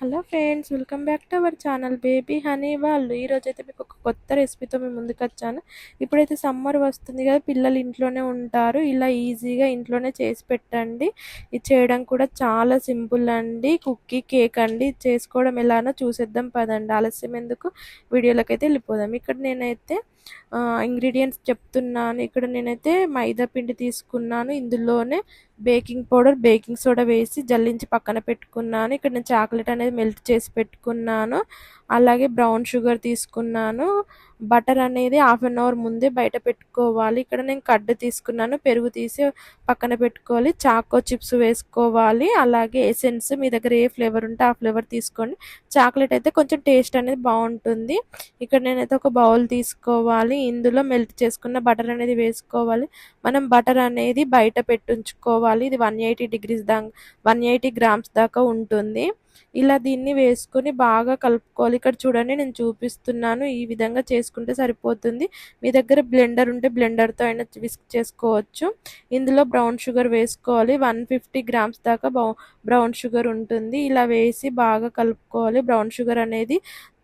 Hello friends, welcome back to our channel baby honey వాళ్ళు. ఈరోజైతే మీకు ఒక కొత్త రెసిపీతో మేము ముందుకు వచ్చాను. ఇప్పుడైతే సమ్మర్ వస్తుంది కదా, పిల్లలు ఇంట్లోనే ఉంటారు. ఇలా ఈజీగా ఇంట్లోనే చేసి పెట్టండి. ఇది చేయడం కూడా చాలా సింపుల్ అండి. కుక్కీ కేక్ అండి. చేసుకోవడం ఎలానో చూసేద్దాం పదండి. ఆలస్యం ఎందుకు, వీడియోలోకి అయితే వెళ్ళిపోదాం. ఇక్కడ నేనైతే ఇంగ్రీడియంట్స్ చెప్తున్నాను. ఇక్కడ నేనైతే మైదా పిండి తీసుకున్నాను. ఇందులోనే బేకింగ్ పౌడర్, బేకింగ్ సోడా వేసి జల్లించి పక్కన పెట్టుకున్నాను. ఇక్కడ నేను చాక్లెట్ అనేది మెల్ట్ చేసి పెట్టుకున్నాను. అలాగే బ్రౌన్ షుగర్ తీసుకున్నాను. బటర్ అనేది హాఫ్ అన్ అవర్ ముందే బయట పెట్టుకోవాలి. ఇక్కడ నేను కడ్డు తీసుకున్నాను. పెరుగు తీసి పక్కన పెట్టుకోవాలి. చాకో చిప్స్ వేసుకోవాలి. అలాగే ఎసెన్స్, మీ దగ్గర ఏ ఫ్లేవర్ ఉంటే ఆ ఫ్లేవర్ తీసుకోండి. చాక్లెట్ అయితే కొంచెం టేస్ట్ అనేది బాగుంటుంది. ఇక్కడ నేనైతే ఒక బౌల్ తీసుకోవాలి. ఇందులో మెల్ట్ చేసుకున్న బటర్ అనేది వేసుకోవాలి. మనం బటర్ అనేది బయట పెట్టుంచుకోవాలి. ఇది 180 డిగ్రీస్ 180 గ్రామ్స్ దాకా ఉంటుంది. ఇలా దీన్ని వేసుకొని బాగా కలుపుకోవాలి. ఇక్కడ చూడండి, నేను చూపిస్తున్నాను. ఈ విధంగా చేసుకుంటే సరిపోతుంది. మీ దగ్గర బ్లెండర్ ఉంటే బ్లెండర్తో అయినా విస్క్ చేసుకోవచ్చు. ఇందులో బ్రౌన్ షుగర్ వేసుకోవాలి. 150 గ్రామ్స్ దాకా బ్రౌన్ షుగర్ ఉంటుంది. ఇలా వేసి బాగా కలుపుకోవాలి. బ్రౌన్ షుగర్ అనేది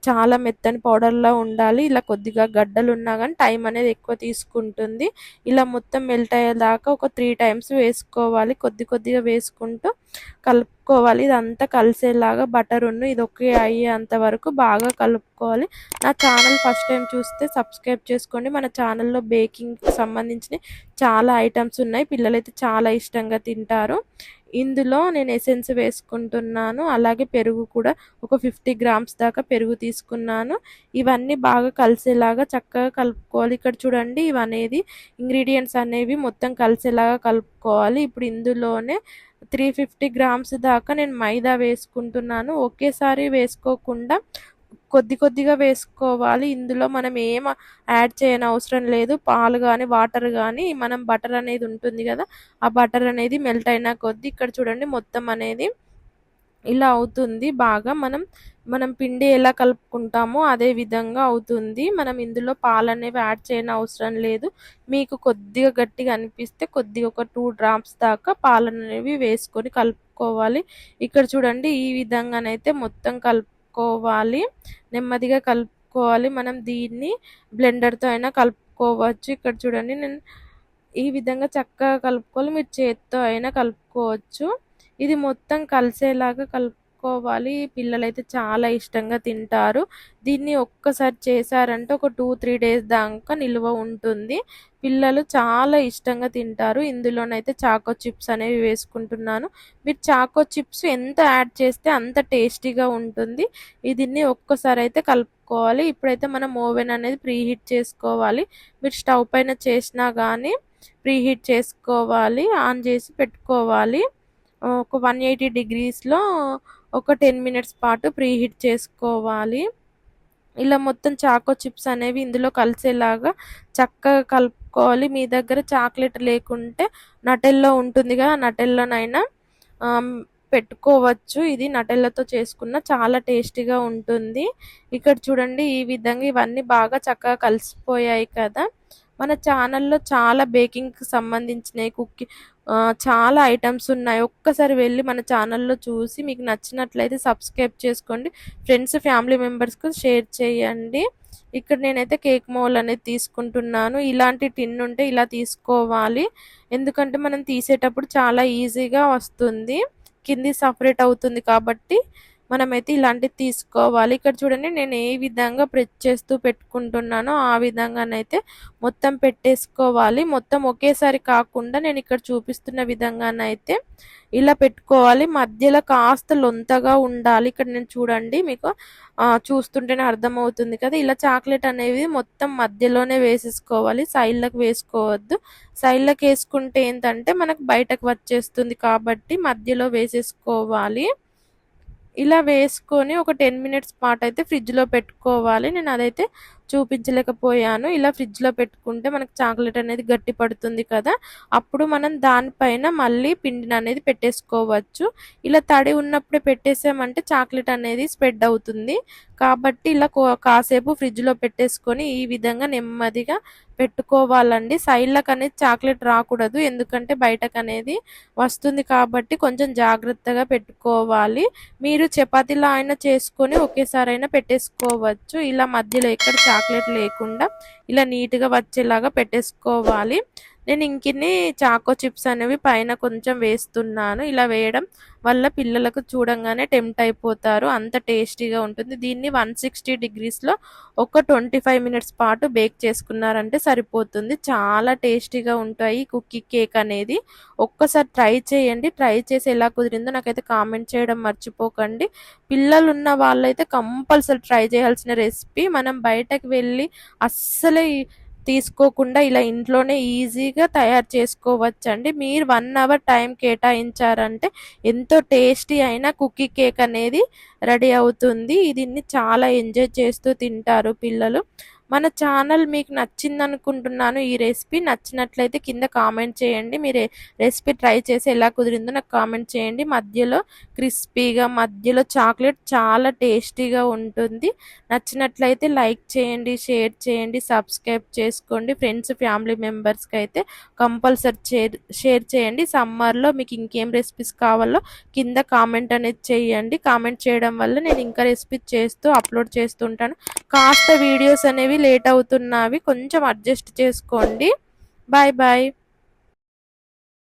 చాలా మెత్తని పౌడర్లా ఉండాలి. ఇలా కొద్దిగా గడ్డలు ఉన్నా కానీ టైం అనేది ఎక్కువ తీసుకుంటుంది. ఇలా మొత్తం మెల్ట్ అయ్యేదాకా ఒక 3 టైమ్స్ వేసుకోవాలి. కొద్దిగా వేసుకుంటూ కలుపుకోవాలి. ఇదంతా కలిసేలాగా బటర్ ఇది ఒకే అయ్యేంత వరకు బాగా కలుపుకోవాలి. నా ఛానల్ ఫస్ట్ టైం చూస్తే సబ్స్క్రైబ్ చేసుకోండి. మన ఛానల్లో బేకింగ్కి సంబంధించిన చాలా ఐటమ్స్ ఉన్నాయి. పిల్లలైతే చాలా ఇష్టంగా తింటారు. ఇందులో నేను ఎసెన్స్ వేసుకుంటున్నాను. అలాగే పెరుగు కూడా ఒక 50 గ్రామ్స్ దాకా పెరుగు తీసుకున్నాను. ఇవన్నీ బాగా కలిసేలాగా చక్కగా కలుపుకోవాలి. ఇక్కడ చూడండి, ఇవనేది ఇంగ్రీడియంట్స్ అనేవి మొత్తం కలిసేలాగా కలుపుకోవాలి. ఇప్పుడు ఇందులోనే 350 గ్రామ్స్ దాకా నేను మైదా వేసుకుంటున్నాను. ఒకేసారి వేసుకోకుండా కొద్దిగా వేసుకోవాలి. ఇందులో మనం ఏం యాడ్ చేయని అవసరం లేదు. పాలు కానీ వాటర్ కానీ, మనం బటర్ అనేది ఉంటుంది కదా, ఆ బటర్ అనేది మెల్ట్ అయిన కొద్దీ ఇక్కడ చూడండి మొత్తం అనేది ఇలా అవుతుంది. బాగా మనం పిండి ఎలా కలుపుకుంటామో అదే విధంగా అవుతుంది. మనం ఇందులో పాలు అనేవి యాడ్ చేయని అవసరం లేదు. మీకు కొద్దిగా గట్టిగా అనిపిస్తే కొద్దిగా ఒక 2 డ్రాప్స్ దాకా పాలు అనేవి వేసుకొని కలుపుకోవాలి. ఇక్కడ చూడండి, ఈ విధంగానైతే మొత్తం కలుపుకోవాలి. నెమ్మదిగా కలుపుకోవాలి. మనం దీన్ని బ్లెండర్తో అయినా కలుపుకోవచ్చు. ఇక్కడ చూడండి, నేను ఈ విధంగా చక్కగా కలుపుకోవాలి. మీరు చేత్తో అయినా కలుపుకోవచ్చు. ఇది మొత్తం కలిసేలాగా కలుపుకోవాలి. పిల్లలైతే చాలా ఇష్టంగా తింటారు. దీన్ని ఒక్కసారి చేశారంటే ఒక 2-3 డేస్ దాకా నిల్వ ఉంటుంది. పిల్లలు చాలా ఇష్టంగా తింటారు. ఇందులోనైతే చాకో చిప్స్ అనేవి వేసుకుంటున్నాను. మీరు చాకో చిప్స్ ఎంత యాడ్ చేస్తే అంత టేస్టీగా ఉంటుంది. దీన్ని ఒక్కసారి అయితే కలుపుకోవాలి. ఇప్పుడైతే మనం ఓవెన్ అనేది ప్రీహీట్ చేసుకోవాలి. మీరు స్టవ్ పైన చేసినా కానీ ప్రీహీట్ చేసుకోవాలి. ఆన్ చేసి పెట్టుకోవాలి. ఒక 180 డిగ్రీస్లో ఒక 10 మినిట్స్ పాటు ప్రీహీట్ చేసుకోవాలి. ఇలా మొత్తం చాకో చిప్స్ అనేవి ఇందులో కలిసేలాగా చక్కగా కలుపుకోవాలి. మీ దగ్గర చాక్లెట్ లేకుంటే నటెల్లో ఉంటుంది కదా, నటెల్లోనైనా పెట్టుకోవచ్చు. ఇది నటెల్లతో చేసుకున్న చాలా టేస్టీగా ఉంటుంది. ఇక్కడ చూడండి, ఈ విధంగా ఇవన్నీ బాగా చక్కగా కలిసిపోయాయి కదా. మన ఛానల్లో చాలా బేకింగ్కి సంబంధించినవి చాలా ఐటమ్స్ ఉన్నాయి. ఒక్కసారి వెళ్ళి మన ఛానల్లో చూసి మీకు నచ్చినట్లయితే సబ్స్క్రైబ్ చేసుకోండి. ఫ్రెండ్స్, ఫ్యామిలీ మెంబర్స్కి షేర్ చేయండి. ఇక్కడ నేనైతే కేక్ మౌల్ అనేది తీసుకుంటున్నాను. ఇలాంటి టిన్ ఉంటే ఇలా తీసుకోవాలి. ఎందుకంటే మనం తీసేటప్పుడు చాలా ఈజీగా వస్తుంది. కింది సపరేట్ అవుతుంది కాబట్టి మనమైతే ఇలాంటివి తీసుకోవాలి. ఇక్కడ చూడండి, నేను ఏ విధంగా ప్రెస్ చేస్తూ పెట్టుకుంటున్నానో ఆ విధంగానైతే మొత్తం పెట్టేసుకోవాలి. మొత్తం ఒకేసారి కాకుండా నేను ఇక్కడ చూపిస్తున్న విధంగానైతే ఇలా పెట్టుకోవాలి. మధ్యలో కాస్త లొంతగా ఉండాలి. ఇక్కడ నేను చూడండి, మీకు చూస్తుంటేనే అర్థమవుతుంది కదా. ఇలా చాక్లెట్ అనేది మొత్తం మధ్యలోనే వేసేసుకోవాలి. సైడ్లకు వేసుకోవద్దు. సైడ్లకు వేసుకుంటే ఏంటంటే మనకు బయటకు వచ్చేస్తుంది కాబట్టి మధ్యలో వేసేసుకోవాలి. ఇలా వేసుకొని ఒక 10 మినిట్స్ పాటు అయితే ఫ్రిడ్జ్లో పెట్టుకోవాలి. నేను అదైతే చూపించలేకపోయాను. ఇలా ఫ్రిడ్జ్‌లో పెట్టుకుంటే మనకు చాక్లెట్ అనేది గట్టి పడుతుంది కదా! అప్పుడు మనం దానిపైన మళ్ళీ పిండిననేది పెట్టేసుకోవచ్చు. ఇలా తడి ఉన్నప్పుడే పెట్టేసామంటే చాక్లెట్ అనేది స్ప్రెడ్ అవుతుంది. కాబట్టి ఇలా కాసేపు ఫ్రిడ్జ్‌లో పెట్టేసుకొని ఈ విధంగా నెమ్మదిగా పెట్టుకోవాలండి. సైడ్‌లకనేది చాక్లెట్ రాకూడదు. ఎందుకంటే బయటకనేది వస్తుంది కాబట్టి కొంచెం జాగ్రత్తగా పెట్టుకోవాలి. మీరు చపాతీలా అయినా చేసుకొని ఒకేసారైనా పెట్టేసుకోవచ్చు. ఇలా మధ్యలో ఎక్కడ చాక్లెట్ లేకుండా ఇలా నీట్‌గా వచ్చేలాగా పెట్టేసుకోవాలి. నేను ఇంకిన్ని చాకో చిప్స్ అనేవి పైన కొంచెం వేస్తున్నాను. ఇలా వేయడం వల్ల పిల్లలకు చూడంగానే టెంప్ట్ అయిపోతారు. అంత టేస్టీగా ఉంటుంది. దీన్ని 160 డిగ్రీస్‌లో ఒక 25 మినిట్స్ పాటు బేక్ చేసుకున్నారంటే సరిపోతుంది. చాలా టేస్టీగా ఉంటాయి కుకీ కేక్ అనేది. ఒక్కసారి ట్రై చేయండి. ట్రై చేసి ఎలా కుదిరిందో నాకైతే కామెంట్ చేయడం మర్చిపోకండి. పిల్లలున్న వాళ్ళైతే కంపల్సరీ ట్రై చేయాల్సిన రెసిపీ. మనం బయటకు వెళ్ళి అస్సలే తీసుకోకుండా ఇలా ఇంట్లోనే ఈజీగా తయారు చేసుకోవచ్చండి. మీరు 1 అవర్ టైం కేటాయించారంటే ఎంతో టేస్టీ అయిన కుకీ కేక్ అనేది రెడీ అవుతుంది. దీన్ని చాలా ఎంజాయ్ చేస్తూ తింటారు పిల్లలు. మన ఛానల్ మీకు నచ్చిందనుకుంటున్నాను. ఈ రెసిపీ నచ్చినట్లయితే కింద కామెంట్ చేయండి. మీరు రెసిపీ ట్రై చేసి ఎలా కుదిరిందో నాకు కామెంట్ చేయండి. మధ్యలో క్రిస్పీగా, మధ్యలో చాక్లెట్ చాలా టేస్టీగా ఉంటుంది. నచ్చినట్లయితే లైక్ చేయండి, షేర్ చేయండి, సబ్స్క్రైబ్ చేసుకోండి. ఫ్రెండ్స్, ఫ్యామిలీ మెంబర్స్‌కి అయితే కంపల్సరీ షేర్ చేయండి. సమ్మర్‌లో మీకు ఇంకేం రెసిపీస్ కావాలో కింద కామెంట్ అనేది చేయండి. కామెంట్ చేయడం వల్ల నేను ఇంకా రెసిపీస్ చేస్తూ అప్లోడ్ చేస్తుంటాను. కాస్త వీడియోస్ అనేవి లేట్ అవుతున్నవి. కొంచెం అడ్జస్ట్ చేసుకోండి. Bye bye.